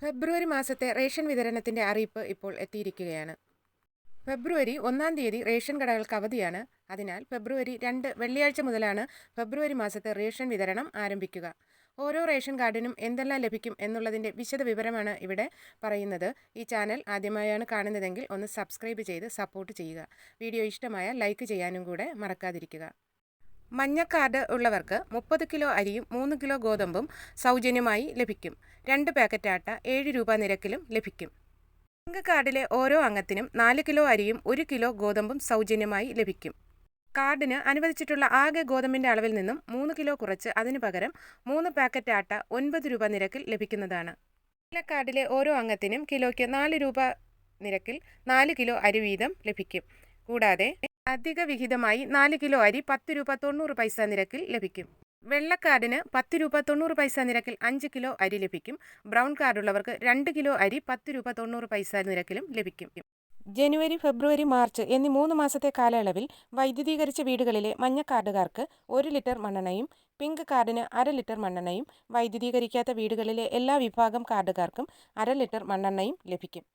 ഫെബ്രുവരി മാസത്തെ റേഷൻ വിതരണത്തിന്റെ അറിയിപ്പ് ഇപ്പോൾ എത്തിയിരിക്കുകയാണ്. ഫെബ്രുവരി 1-ാം തീയതി റേഷൻ കടകൾക്ക് അവധിയാണ്. അതിനാൽ ഫെബ്രുവരി 2 വെള്ളിയാഴ്ച മുതലാണ് ഫെബ്രുവരി മാസത്തെ റേഷൻ വിതരണം ആരംഭിക്കുക. ഓരോ റേഷൻ കാർഡിനും എന്തെല്ലാം ലഭിക്കും എന്നുള്ളതിന്റെ വിശദ വിവരമാണ് ഇവിടെ പറയുന്നത്. ഈ ചാനൽ ആദ്യമായാണ് കാണുന്നതെങ്കിൽ ഒന്ന് സബ്സ്ക്രൈബ് ചെയ്ത് സപ്പോർട്ട് ചെയ്യുക. വീഡിയോ ഇഷ്ടമായാൽ ലൈക്ക് ചെയ്യാനും കൂടെ മറക്കാതിരിക്കുക. മഞ്ഞ കാർഡ് ഉള്ളവർക്ക് 30 കിലോ അരിയും 3 കിലോ ഗോതമ്പും സൗജന്യമായി ലഭിക്കും. 2 പാക്കറ്റ് ആട്ട 7 രൂപ നിരക്കിലും ലഭിക്കും. പിങ്ക് കാർഡിലെ ഓരോ അംഗത്തിനും 4 കിലോ അരിയും 1 കിലോ ഗോതമ്പും സൗജന്യമായി ലഭിക്കും. കാർഡിന് അനുവദിച്ചിട്ടുള്ള ആകെ ഗോതമ്പിന്റെ അളവിൽ നിന്നും 3 കിലോ കുറച്ച് അതിനു പകരം 3 പാക്കറ്റ് ആട്ട 9 രൂപ നിരക്കിൽ ലഭിക്കുന്നതാണ്. നീല കാർഡിലെ ഓരോ അംഗത്തിനും കിലോയ്ക്ക് 4 രൂപ നിരക്കിൽ 4 കിലോ അരി വീതം ലഭിക്കും. കൂടാതെ അധിക വിഹിതമായി 4 കിലോ അരി 10 രൂപ 90 പൈസ നിരക്കിൽ ലഭിക്കും. വെള്ളക്കാർഡിന് 10 രൂപ 90 പൈസ നിരക്കിൽ 5 കിലോ അരി ലഭിക്കും. ബ്രൗൺ കാർഡുള്ളവർക്ക് 2 കിലോ അരി 10 രൂപ 90 പൈസ നിരക്കിലും ലഭിക്കും. ജനുവരി, ഫെബ്രുവരി, മാർച്ച് എന്നീ 3 മാസത്തെ കാലയളവിൽ വൈദ്യുതീകരിച്ച വീടുകളിലെ മഞ്ഞ കാർഡുകാർക്ക് 1 ലിറ്റർ മണ്ണെണ്ണയും, പിങ്ക് കാർഡിന് 1/2 ലിറ്റർ മണ്ണെണ്ണയും, വൈദ്യുതീകരിക്കാത്ത വീടുകളിലെ എല്ലാ വിഭാഗം കാർഡുകാർക്കും 1/2 ലിറ്റർ മണ്ണെണ്ണയും ലഭിക്കും.